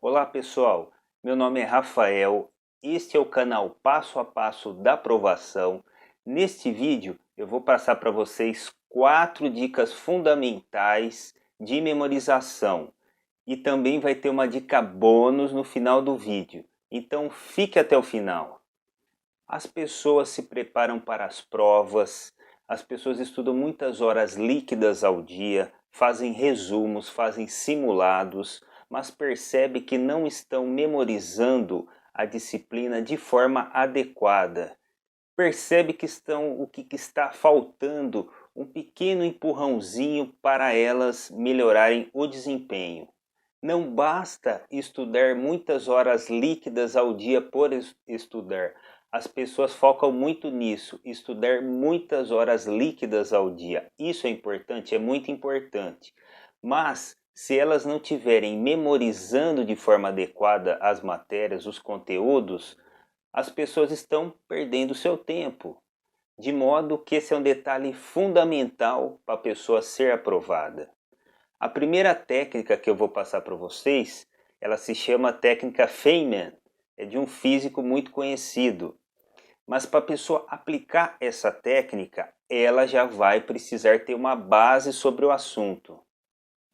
Olá pessoal, meu nome é Rafael, este é o canal Passo a Passo da Aprovação. Neste vídeo eu vou passar para vocês 4 dicas fundamentais de memorização e também vai ter uma dica bônus no final do vídeo, então fique até o final. As pessoas se preparam para as provas, as pessoas estudam muitas horas líquidas ao dia, fazem resumos, fazem simulados, mas percebe que não estão memorizando a disciplina de forma adequada. Percebe que o que está faltando um pequeno empurrãozinho para elas melhorarem o desempenho. Não basta estudar muitas horas líquidas ao dia por estudar. As pessoas focam muito nisso, estudar muitas horas líquidas ao dia. Isso é importante, é muito importante. Mas se elas não estiverem memorizando de forma adequada as matérias, os conteúdos, as pessoas estão perdendo seu tempo. De modo que esse é um detalhe fundamental para a pessoa ser aprovada. A primeira técnica que eu vou passar para vocês, ela se chama técnica Feynman, é de um físico muito conhecido. Mas para a pessoa aplicar essa técnica, ela já vai precisar ter uma base sobre o assunto.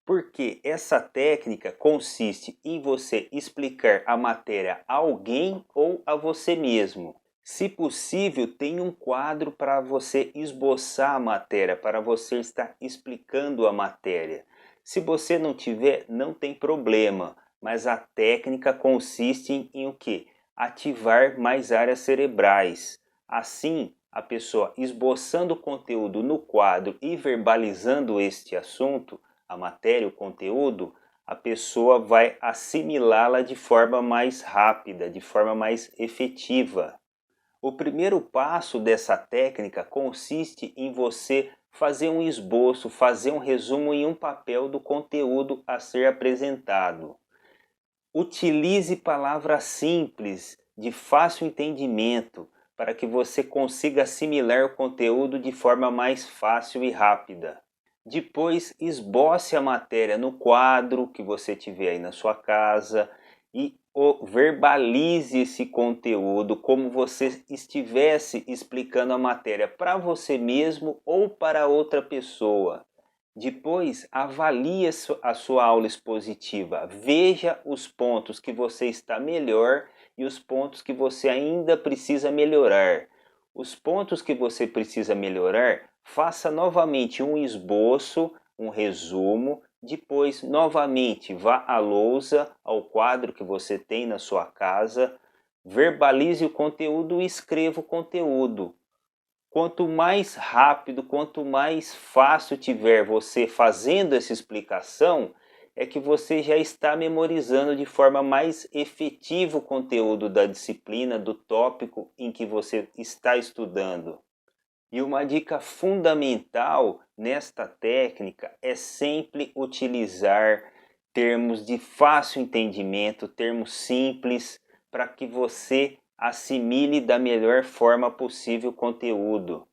Porque essa técnica consiste em você explicar a matéria a alguém ou a você mesmo. Se possível, tem um quadro para você esboçar a matéria, para você estar explicando a matéria. Se você não tiver, não tem problema, mas a técnica consiste em o quê? Ativar mais áreas cerebrais. Assim, a pessoa esboçando o conteúdo no quadro e verbalizando este assunto, a matéria, o conteúdo, a pessoa vai assimilá-la de forma mais rápida, de forma mais efetiva. O primeiro passo dessa técnica consiste em você fazer um esboço, fazer um resumo em um papel do conteúdo a ser apresentado. Utilize palavras simples, de fácil entendimento, para que você consiga assimilar o conteúdo de forma mais fácil e rápida. Depois, esboce a matéria no quadro que você tiver aí na sua casa e verbalize esse conteúdo como você estivesse explicando a matéria para você mesmo ou para outra pessoa. Depois, avalie a sua aula expositiva. Veja os pontos que você está melhor e os pontos que você ainda precisa melhorar. Os pontos que você precisa melhorar, faça novamente um esboço, um resumo. Depois, novamente, vá à lousa, ao quadro que você tem na sua casa. Verbalize o conteúdo e escreva o conteúdo. Quanto mais rápido, quanto mais fácil tiver você fazendo essa explicação, é que você já está memorizando de forma mais efetiva o conteúdo da disciplina, do tópico em que você está estudando. E uma dica fundamental nesta técnica é sempre utilizar termos de fácil entendimento, termos simples, para que você assimile da melhor forma possível o conteúdo.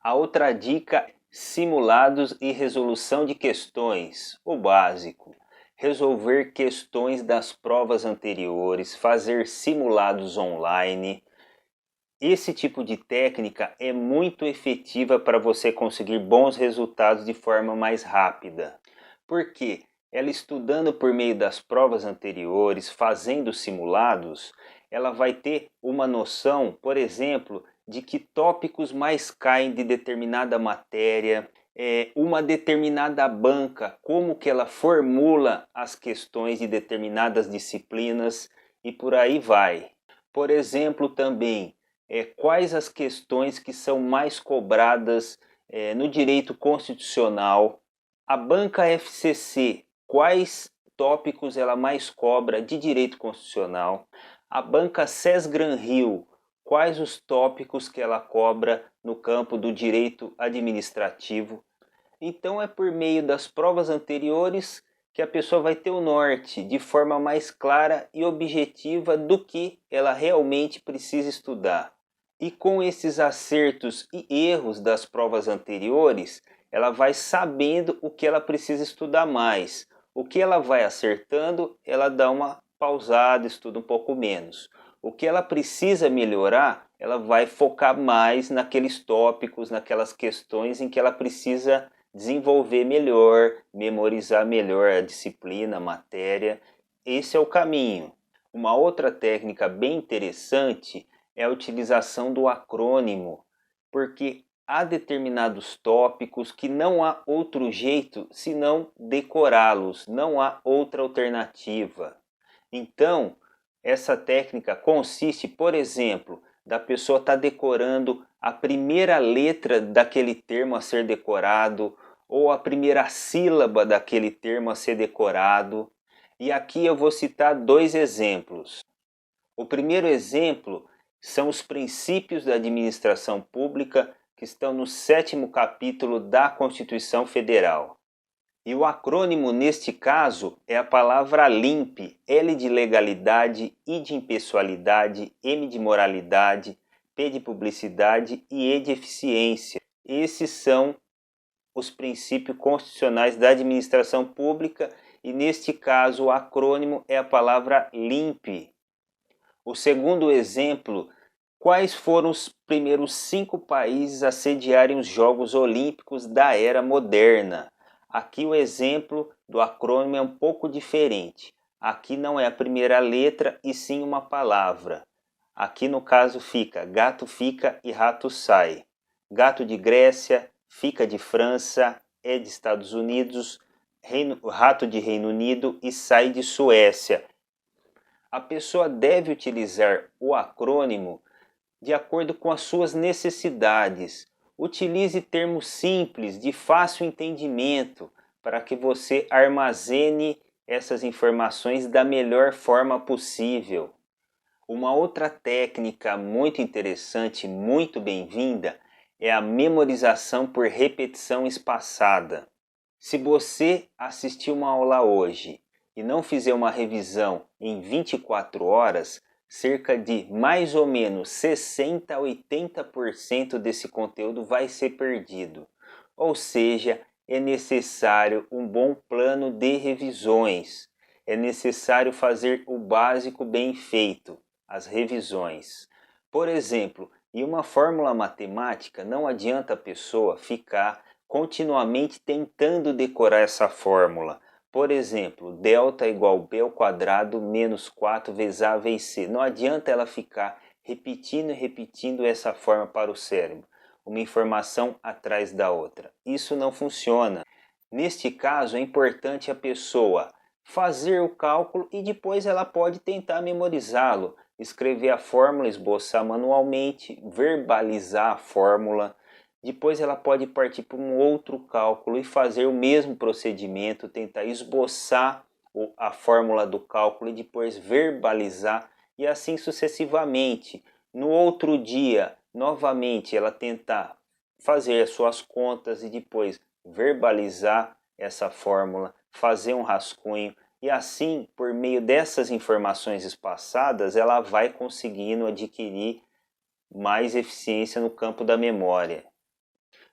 A outra dica é simulados e resolução de questões, o básico. Resolver questões das provas anteriores, fazer simulados online. Esse tipo de técnica é muito efetiva para você conseguir bons resultados de forma mais rápida. Por quê? Ela estudando por meio das provas anteriores, fazendo simulados, ela vai ter uma noção, por exemplo, de que tópicos mais caem de determinada matéria, uma determinada banca, como que ela formula as questões de determinadas disciplinas e por aí vai. Por exemplo, também, quais as questões que são mais cobradas no direito constitucional, a banca FCC, quais tópicos ela mais cobra de direito constitucional, a banca SES-Gran-Rio, quais os tópicos que ela cobra no campo do direito administrativo. Então é por meio das provas anteriores que a pessoa vai ter o norte de forma mais clara e objetiva do que ela realmente precisa estudar. E com esses acertos e erros das provas anteriores, ela vai sabendo o que ela precisa estudar mais. O que ela vai acertando, ela dá uma pausada, estuda um pouco menos. O que ela precisa melhorar, ela vai focar mais naqueles tópicos, naquelas questões em que ela precisa desenvolver melhor, memorizar melhor a disciplina, a matéria. Esse é o caminho. Uma outra técnica bem interessante é a utilização do acrônimo, porque há determinados tópicos que não há outro jeito senão decorá-los, não há outra alternativa. Então, essa técnica consiste, por exemplo, da pessoa estar decorando a primeira letra daquele termo a ser decorado, ou a primeira sílaba daquele termo a ser decorado. E aqui eu vou citar dois exemplos. O primeiro exemplo são os princípios da administração pública que estão no 7º capítulo da Constituição Federal. E o acrônimo neste caso é a palavra LIMP, L de legalidade, I de impessoalidade, M de moralidade, P de publicidade e E de eficiência. Esses são os princípios constitucionais da administração pública e neste caso o acrônimo é a palavra LIMP. O segundo exemplo, quais foram os primeiros 5 países a sediarem os Jogos Olímpicos da era moderna? Aqui o exemplo do acrônimo é um pouco diferente. Aqui não é a primeira letra e sim uma palavra. Aqui no caso fica gato fica e rato sai. Gato de Grécia, fica de França, é de Estados Unidos, rato de Reino Unido e sai de Suécia. A pessoa deve utilizar o acrônimo de acordo com as suas necessidades. Utilize termos simples, de fácil entendimento, para que você armazene essas informações da melhor forma possível. Uma outra técnica muito interessante, muito bem-vinda, é a memorização por repetição espaçada. Se você assistiu uma aula hoje e não fizer uma revisão em 24 horas, cerca de mais ou menos 60 a 80% desse conteúdo vai ser perdido. Ou seja, é necessário um bom plano de revisões. É necessário fazer o básico bem feito, as revisões. Por exemplo, em uma fórmula matemática, não adianta a pessoa ficar continuamente tentando decorar essa fórmula. Por exemplo, delta igual b ao quadrado menos 4 vezes a vezes c. Não adianta ela ficar repetindo e repetindo essa forma para o cérebro, uma informação atrás da outra. Isso não funciona. Neste caso, é importante a pessoa fazer o cálculo e depois ela pode tentar memorizá-lo, escrever a fórmula, esboçar manualmente, verbalizar a fórmula. Depois ela pode partir para um outro cálculo e fazer o mesmo procedimento, tentar esboçar a fórmula do cálculo e depois verbalizar e assim sucessivamente. No outro dia, novamente, ela tentar fazer as suas contas e depois verbalizar essa fórmula, fazer um rascunho e assim, por meio dessas informações espaçadas, ela vai conseguindo adquirir mais eficiência no campo da memória.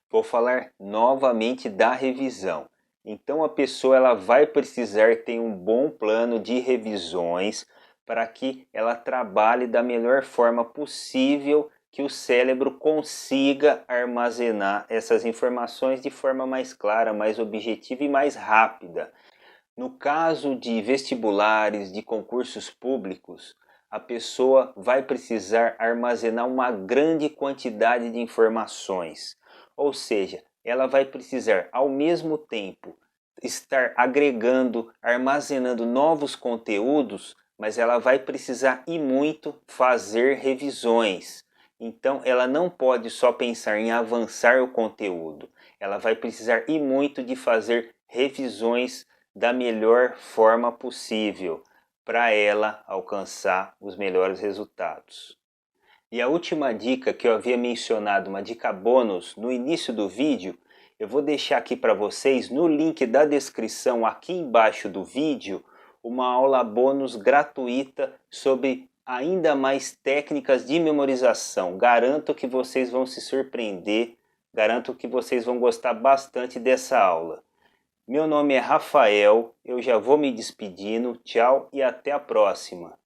Vou falar novamente da revisão. Então a pessoa ela vai precisar ter um bom plano de revisões para que ela trabalhe da melhor forma possível, que o cérebro consiga armazenar essas informações de forma mais clara, mais objetiva e mais rápida. No caso de vestibulares, de concursos públicos, a pessoa vai precisar armazenar uma grande quantidade de informações. Ou seja, ela vai precisar ao mesmo tempo estar agregando, armazenando novos conteúdos, mas ela vai precisar e muito fazer revisões. Então ela não pode só pensar em avançar o conteúdo, ela vai precisar e muito de fazer revisões da melhor forma possível para ela alcançar os melhores resultados. E a última dica que eu havia mencionado, uma dica bônus no início do vídeo, eu vou deixar aqui para vocês no link da descrição aqui embaixo do vídeo uma aula bônus gratuita sobre ainda mais técnicas de memorização. Garanto que vocês vão se surpreender, garanto que vocês vão gostar bastante dessa aula. Meu nome é Rafael, eu já vou me despedindo, tchau e até a próxima.